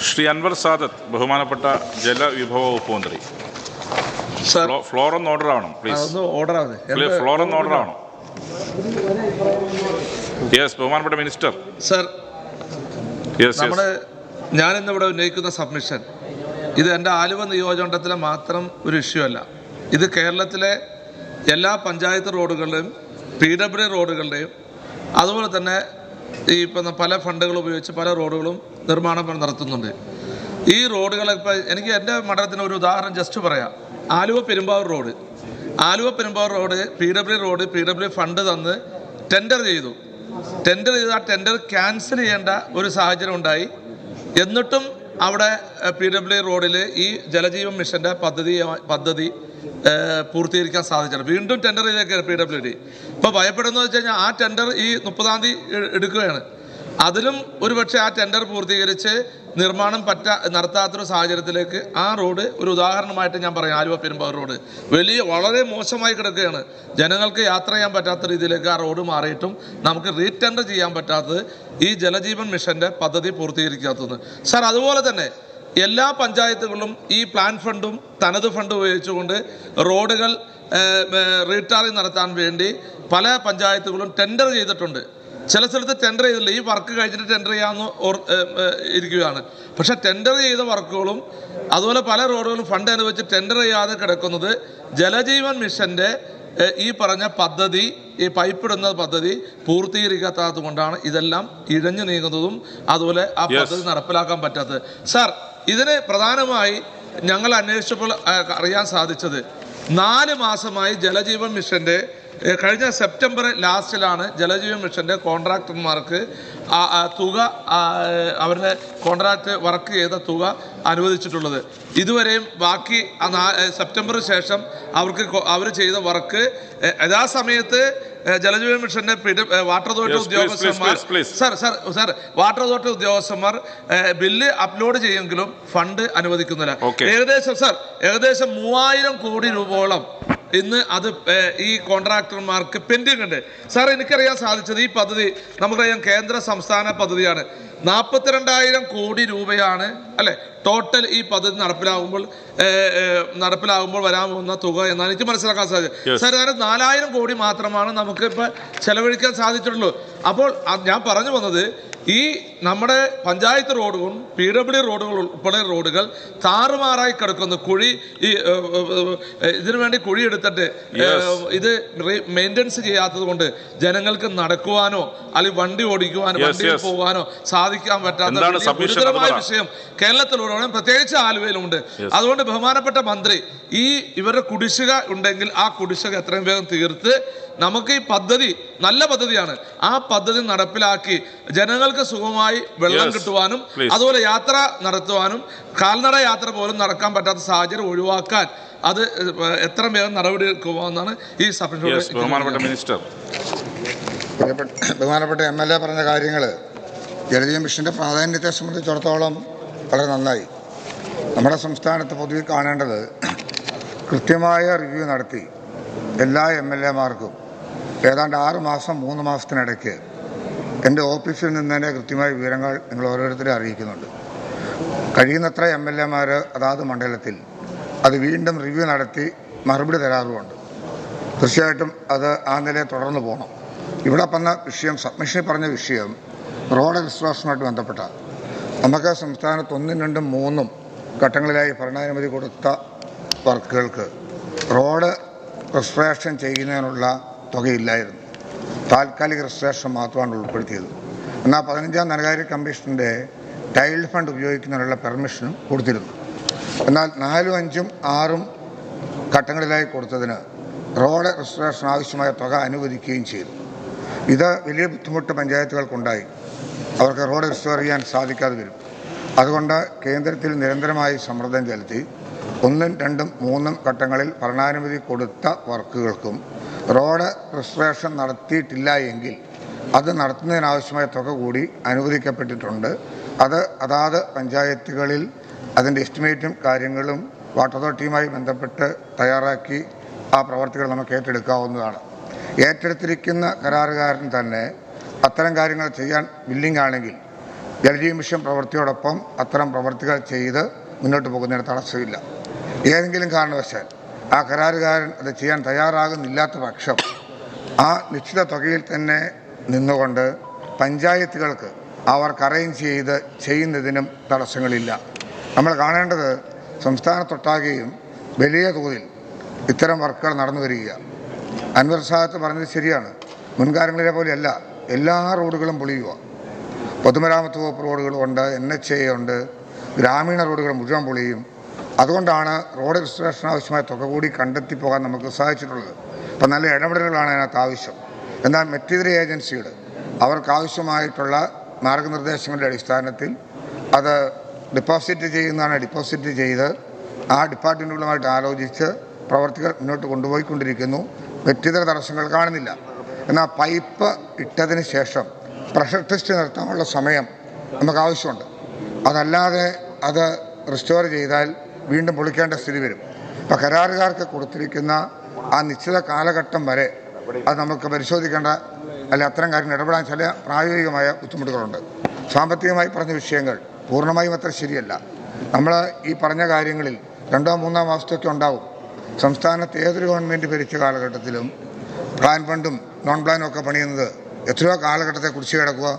ശ്രീ അൻവർ സാദത്ത്, ബഹുമാനപ്പെട്ട ജലവിഭവ വകുപ്പ് മന്ത്രി. ഫ്ലോർ ഒന്ന് ഓർഡർ ആവണം പ്ലീസ്. ഫ്ലോർ ഒന്ന് ഓർഡർ ആവണം. യെസ്, ബഹുമാനപ്പെട്ട മിനിസ്റ്റർ. സർ, ഞാനിന്നിവിടെ ഉന്നയിക്കുന്ന സബ്മിഷൻ ഇത് എൻ്റെ ആലുവ നിയോജകമണ്ഡലത്തിലെ മാത്രം ഒരു ഇഷ്യൂ അല്ല. ഇത് കേരളത്തിലെ എല്ലാ പഞ്ചായത്ത് റോഡുകളുടെയും PW റോഡുകളുടെയും അതുപോലെ തന്നെ ഈ ഇപ്പം പല ഫണ്ടുകൾ ഉപയോഗിച്ച് പല റോഡുകളും നിർമ്മാണം നടത്തുന്നുണ്ട്. ഈ റോഡുകൾ ഇപ്പം എനിക്ക് എൻ്റെ മണ്ഡലത്തിന് ഒരു ഉദാഹരണം ജസ്റ്റ് പറയാം. Aluva Perumbavoor road PW fund തന്ന് ടെൻഡർ ചെയ്തു. ആ ടെൻഡർ ക്യാൻസൽ ചെയ്യേണ്ട ഒരു സാഹചര്യം ഉണ്ടായി. എന്നിട്ടും അവിടെ PW റോഡിൽ ഈ ജലജീവൻ മിഷൻ്റെ പദ്ധതി പൂർത്തീകരിക്കാൻ സാധിച്ചില്ല. വീണ്ടും ടെൻഡറിലേക്ക് PWD ഇപ്പോൾ ഭയപ്പെടുന്നത് വെച്ച് കഴിഞ്ഞാൽ ആ ടെൻഡർ ഈ 30-ാം തീയതി എടുക്കുകയാണ്. അതിലും ഒരുപക്ഷെ ആ ടെൻഡർ പൂർത്തീകരിച്ച് നിർമ്മാണം നടത്താത്തൊരു സാഹചര്യത്തിലേക്ക് ആ റോഡ് ഒരു ഉദാഹരണമായിട്ട് ഞാൻ പറയാം. ആലുവ പെരുമ്പാവൂർ റോഡ് വളരെ മോശമായി കിടക്കുകയാണ്. ജനങ്ങൾക്ക് യാത്ര ചെയ്യാൻ പറ്റാത്ത രീതിയിലേക്ക് ആ റോഡ് മാറിയിട്ടും നമുക്ക് റീടെൻഡർ ചെയ്യാൻ പറ്റാത്തത് ഈ ജലജീവൻ മിഷൻ്റെ പദ്ധതി പൂർത്തീകരിക്കാത്തത്. സാർ, അതുപോലെ തന്നെ എല്ലാ പഞ്ചായത്തുകളിലും ഈ പ്ലാൻ ഫണ്ടും തനത് ഫണ്ടും ഉപയോഗിച്ചുകൊണ്ട് റോഡുകൾ റീടാറിംഗ് നടത്താൻ വേണ്ടി പല പഞ്ചായത്തുകളും ടെൻഡർ ചെയ്തിട്ടുണ്ട്. ചില സ്ഥലത്ത് ടെൻഡർ ചെയ്തില്ല. ഈ വർക്ക് കഴിഞ്ഞിട്ട് ടെൻഡർ ചെയ്യാമെന്ന് ഇരിക്കുകയാണ്. പക്ഷേ ടെൻഡർ ചെയ്ത വർക്കുകളും അതുപോലെ പല റോഡുകളും ഫണ്ട് അനുവദിച്ച് ടെൻഡർ ചെയ്യാതെ കിടക്കുന്നത് ജലജീവൻ മിഷൻ്റെ ഈ പറഞ്ഞ പദ്ധതി, ഈ പൈപ്പിടുന്ന പദ്ധതി പൂർത്തീകരിക്കാത്തത് കൊണ്ടാണ് ഇതെല്ലാം ഇഴഞ്ഞു നീങ്ങുന്നതും അതുപോലെ ആ പദ്ധതി നടപ്പിലാക്കാൻ പറ്റാത്തത്. സാർ, ഇതിന് പ്രധാനമായി ഞങ്ങൾ അന്വേഷിച്ചപ്പോൾ അറിയാൻ സാധിച്ചത് 4 മാസമായി ജലജീവൻ മിഷൻ്റെ കഴിഞ്ഞ സെപ്റ്റംബർ ലാസ്റ്റിലാണ് ജലജീവൻ മിഷൻ്റെ കോൺട്രാക്ടർമാർക്ക് തുക, അവരുടെ കോൺട്രാക്ട് വർക്ക് ചെയ്ത തുക അനുവദിച്ചിട്ടുള്ളത്. ഇതുവരെയും ബാക്കി സെപ്റ്റംബറിന് ശേഷം അവർ ചെയ്ത വർക്ക് യഥാസമയത്ത് ജലജീവൻ മിഷന്റെ വാട്ടർ അതോറിറ്റി ഉദ്യോഗസ്ഥന്മാർ വാട്ടർ അതോറിറ്റി ഉദ്യോഗസ്ഥന്മാർ ബില്ല് അപ്ലോഡ് ചെയ്യുമെങ്കിലും ഫണ്ട് അനുവദിക്കുന്നില്ല. ഏകദേശം 3000 കോടി രൂപയോളം ഇന്ന് അത് ഈ കോൺട്രാക്ടർമാർക്ക് പെൻഡിങ് ഉണ്ട്. സാർ, എനിക്കറിയാൻ സാധിച്ചത് ഈ പദ്ധതി നമുക്കറിയാം കേന്ദ്ര സംസ്ഥാന പദ്ധതിയാണ്. 42,000 കോടി രൂപയാണ് അല്ലെ ടോട്ടൽ ഈ പദ്ധതി നടപ്പിലാകുമ്പോൾ വരാൻ പോകുന്ന തുക എന്നാണ് എനിക്ക് മനസ്സിലാക്കാൻ സാധിച്ചത്. സാർ, 4,000 കോടി മാത്രമാണ് നമുക്ക് ഇപ്പം ചെലവഴിക്കാൻ സാധിച്ചിട്ടുള്ളൂ. അപ്പോൾ ഞാൻ പറഞ്ഞു വന്നത് ഈ നമ്മുടെ പഞ്ചായത്ത് റോഡുകളും PW റോഡുകൾ ഉൾപ്പെടെ റോഡുകൾ താറുമാറായി കിടക്കുന്നു. ഇതിനു വേണ്ടി കുഴി എടുത്തിട്ട് ഇത് മെയിൻ്റനൻസ് ചെയ്യാത്തത് കൊണ്ട് ജനങ്ങൾക്ക് നടക്കുവാനോ അല്ലെങ്കിൽ വണ്ടി ഓടിക്കുവാനോ വണ്ടിയിൽ പോകാനോ സാധിക്കാൻ പറ്റാത്ത ഗുരുതരമായ വിഷയം കേരളത്തിലുള്ള പ്രത്യേകിച്ച് ആലുവയിലുണ്ട്. അതുകൊണ്ട് ബഹുമാനപ്പെട്ട മന്ത്രി, ഇവരുടെ കുടിശ്ശിക ഉണ്ടെങ്കിൽ ആ കുടിശ്ശിക എത്രയും വേഗം തീർത്ത് നമുക്ക് ഈ പദ്ധതി നല്ല പദ്ധതിയാണ്, ആ പദ്ധതി നടപ്പിലാക്കി ജനങ്ങൾക്ക് സുഖമായി വെള്ളം കിട്ടുവാനും അതുപോലെ യാത്ര നടത്തുവാനും കാൽനട യാത്ര പോലും നടക്കാൻ പറ്റാത്ത സാഹചര്യം ഒഴിവാക്കാൻ അത് എത്ര വേഗം നടപടി എടുക്കുമെന്നാണ് ഈ സബ്മിഷൻ. ബഹുമാനപ്പെട്ട MLA പറഞ്ഞ കാര്യങ്ങൾ ജലജീവൻ മിഷൻ്റെ പ്രാധാന്യത്തെ സംബന്ധിച്ചിടത്തോളം വളരെ നന്നായി. നമ്മുടെ സംസ്ഥാനത്ത് പൊതുവെ കാണേണ്ടത് കൃത്യമായ റിവ്യൂ നടത്തി എല്ലാ MLA-മാർക്കും ഏതാണ്ട് 6 മാസം 3 മാസത്തിനിടയ്ക്ക് എൻ്റെ ഓഫീസിൽ നിന്ന് തന്നെ കൃത്യമായ വിവരങ്ങൾ നിങ്ങൾ ഓരോരുത്തരെ അറിയിക്കുന്നുണ്ട്. കഴിയുന്നത്ര MLA-മാർ അതാത് മണ്ഡലത്തിൽ അത് വീണ്ടും റിവ്യൂ നടത്തി മറുപടി തരാറുമുണ്ട്. തീർച്ചയായിട്ടും അത് ആ നിലയെ തുടർന്ന് പോകണം. ഇവിടെ പറഞ്ഞ വിഷയം, സബ്മിഷനിൽ പറഞ്ഞ വിഷയം റോഡ് റിസ്റ്റോറേഷനുമായിട്ട് ബന്ധപ്പെട്ട നമുക്ക് സംസ്ഥാനത്ത് 1, 2, 3 ഘട്ടങ്ങളിലായി ഭരണാനുമതി കൊടുത്ത വർക്കുകൾക്ക് റോഡ് റിസ്റ്റോറേഷൻ ചെയ്യുന്നതിനുള്ള തുകയില്ലായിരുന്നു. താൽക്കാലിക രജിസ്ട്രേഷൻ മാത്രമാണ് ഉൾപ്പെടുത്തിയത്. എന്നാൽ 15-ാം ധനകാര്യ കമ്മീഷൻ്റെ ടൈൽ ഫണ്ട് ഉപയോഗിക്കുന്നതിനുള്ള പെർമിഷനും കൊടുത്തിരുന്നു. എന്നാൽ 4, 5, 6 ഘട്ടങ്ങളിലായി കൊടുത്തതിന് റോഡ് രജിസ്ട്രേഷൻ ആവശ്യമായ തുക അനുവദിക്കുകയും ചെയ്തു. ഇത് വലിയ ബുദ്ധിമുട്ട് പഞ്ചായത്തുകൾക്കുണ്ടായി. അവർക്ക് റോഡ് റിസ്റ്റോർ ചെയ്യാൻ സാധിക്കാതെ വരും. അതുകൊണ്ട് കേന്ദ്രത്തിൽ നിരന്തരമായി സമ്മർദ്ദം ചെലുത്തി 1, 2, 3 ഘട്ടങ്ങളിൽ ഭരണാനുമതി കൊടുത്ത വർക്കുകൾക്കും റോഡ് റിസ്റ്റോറേഷൻ നടത്തിയിട്ടില്ല എങ്കിൽ അത് നടത്തുന്നതിനാവശ്യമായ തുക കൂടി അനുവദിക്കപ്പെട്ടിട്ടുണ്ട്. അത് അതാത് പഞ്ചായത്തുകളിൽ അതിൻ്റെ എസ്റ്റിമേറ്റും കാര്യങ്ങളും വാട്ടർ അതോറിറ്റിയുമായി ബന്ധപ്പെട്ട് തയ്യാറാക്കി ആ പ്രവർത്തികൾ നമുക്ക് ഏറ്റെടുക്കാവുന്നതാണ്. ഏറ്റെടുത്തിരിക്കുന്ന കരാറുകാരൻ തന്നെ അത്തരം കാര്യങ്ങൾ ചെയ്യാൻ വില്ലിംഗ് ആണെങ്കിൽ ജലജീവൻ മിഷൻ പ്രവൃത്തിയോടൊപ്പം അത്തരം പ്രവൃത്തികൾ ചെയ്ത് മുന്നോട്ട് പോകുന്നതിന് തടസ്സമില്ല. ഏതെങ്കിലും കാരണവശാൽ ആ കരാറുകാരൻ അത് ചെയ്യാൻ തയ്യാറാകുന്നില്ലാത്ത പക്ഷം ആ നിശ്ചിത തുകയിൽ തന്നെ നിന്നുകൊണ്ട് പഞ്ചായത്തുകൾക്ക് അവർക്ക് അറേഞ്ച് ചെയ്ത് ചെയ്യുന്നതിനും തടസ്സങ്ങളില്ല. നമ്മൾ കാണേണ്ടത് സംസ്ഥാനത്തൊട്ടാകെയും വലിയ തോതിൽ ഇത്തരം വർക്കുകൾ നടന്നു വരിക. അൻവർ സാദത്ത് പറഞ്ഞത് ശരിയാണ്. മുൻകാലങ്ങളിലെ പോലെയല്ല എല്ലാ റോഡുകളും പൊളിയുക. പൊതുമരാമത്ത് വകുപ്പ് റോഡുകളുണ്ട്, NHA ഉണ്ട്, ഗ്രാമീണ റോഡുകൾ മുഴുവൻ പൊളിയും. അതുകൊണ്ടാണ് റോഡ് രജിസ്ട്രേഷൻ ആവശ്യമായ തുക കൂടി കണ്ടെത്തി പോകാൻ നമുക്ക് സാധിച്ചിട്ടുള്ളത്. അപ്പം നല്ല ഇടപെടലുകളാണ് അതിനകത്ത് ആവശ്യം. എന്നാൽ മറ്റിതര ഏജൻസികൾ അവർക്കാവശ്യമായിട്ടുള്ള മാർഗനിർദ്ദേശങ്ങളുടെ അടിസ്ഥാനത്തിൽ അത് ഡിപ്പോസിറ്റ് ചെയ്യുന്നതാണ് ഡിപ്പോസിറ്റ് ചെയ്ത് ആ ഡിപ്പാർട്ട്മെൻറ്റുകളുമായിട്ട് ആലോചിച്ച് പ്രവർത്തികൾ മുന്നോട്ട് കൊണ്ടുപോയിക്കൊണ്ടിരിക്കുന്നു. വ്യക്തിഗത തടസ്സങ്ങൾ കാണുന്നില്ല. എന്നാൽ പൈപ്പ് ഇട്ടതിന് ശേഷം പ്രഷർ ടെസ്റ്റ് നടത്താനുള്ള സമയം നമുക്ക് ആവശ്യമുണ്ട്. അതല്ലാതെ അത് റിസ്റ്റോർ ചെയ്താൽ വീണ്ടും പൊളിക്കേണ്ട സ്ഥിതി വരും. അപ്പോൾ കരാറുകാർക്ക് കൊടുത്തിരിക്കുന്ന ആ നിശ്ചിത കാലഘട്ടം വരെ അത് നമുക്ക് പരിശോധിക്കേണ്ട, അല്ല അത്തരം കാര്യങ്ങൾ ഇടപെടാൻ ചില പ്രായോഗികമായ ബുദ്ധിമുട്ടുകളുണ്ട്. സാമ്പത്തികമായി പറഞ്ഞ വിഷയങ്ങൾ പൂർണ്ണമായും അത്ര ശരിയല്ല. നമ്മൾ ഈ പറഞ്ഞ കാര്യങ്ങളിൽ 2-3 മാസത്തൊക്കെ ഉണ്ടാവും. സംസ്ഥാനത്ത് ഏതൊരു ഗവൺമെൻറ് ഭരിച്ച കാലഘട്ടത്തിലും പ്ലാൻ ഫണ്ടും നോൺ പ്ലാനും ഒക്കെ പണിയുന്നത് എത്രയോ കാലഘട്ടത്തെ കുടിശ്ശിക കിടക്കുക.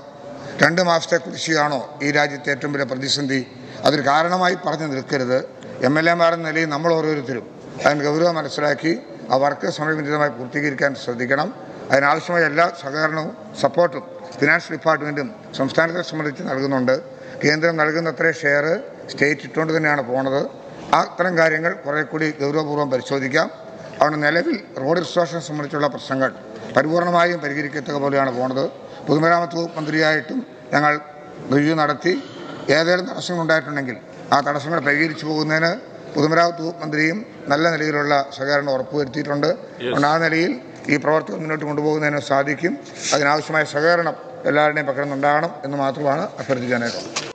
2 മാസത്തെ കുടിശ്ശികയാണോ ഈ രാജ്യത്തെ ഏറ്റവും വലിയ പ്രതിസന്ധി? അതൊരു കാരണമായി പറഞ്ഞു നിൽക്കരുത്. MLA-മാരെന്ന നിലയിൽ നമ്മൾ ഓരോരുത്തരും അതിന് ഗൗരവം മനസ്സിലാക്കി ആ വർക്ക് സമയബന്ധിതമായി പൂർത്തീകരിക്കാൻ ശ്രദ്ധിക്കണം. അതിനാവശ്യമായ എല്ലാ സഹകരണവും സപ്പോർട്ടും ഫിനാൻസ് ഡിപ്പാർട്ട്മെൻറ്റും സംസ്ഥാനത്തെ സംബന്ധിച്ച് നൽകുന്നുണ്ട്. കേന്ദ്രം നൽകുന്നത്ര ഷെയർ സ്റ്റേറ്റ് ഇട്ടുകൊണ്ട് തന്നെയാണ് പോകുന്നത്. അത്തരം കാര്യങ്ങൾ കുറേ കൂടി ഗൗരവപൂർവ്വം പരിശോധിക്കാം. അതുകൊണ്ട് നിലവിൽ റോഡ് രജിസ്ട്രേഷനെ സംബന്ധിച്ചുള്ള പ്രശ്നങ്ങൾ പരിപൂർണമായും പരിഹരിക്കത്തക്ക പോലെയാണ് പോകുന്നത്. പൊതുമരാമത്ത് വകുപ്പ് മന്ത്രിയായിട്ടും ഞങ്ങൾ റിവ്യൂ നടത്തി. ഏതെങ്കിലും തടസ്സങ്ങളുണ്ടായിട്ടുണ്ടെങ്കിൽ ആ തടസ്സങ്ങൾ പരിഹരിച്ചു പോകുന്നതിന് പൊതുമരാമത്ത് വകുപ്പ് മന്ത്രിയും നല്ല നിലയിലുള്ള സഹകരണം ഉറപ്പുവരുത്തിയിട്ടുണ്ട്. അതുകൊണ്ട് ആ നിലയിൽ ഈ പ്രവർത്തനം മുന്നോട്ട് കൊണ്ടുപോകുന്നതിന് സാധിക്കും. അതിനാവശ്യമായ സഹകരണം എല്ലാവരുടെയും പക്കൽ നിന്നുണ്ടാകണം എന്ന് മാത്രമാണ് അഭ്യർത്ഥിക്കാനായിട്ടുള്ളത്.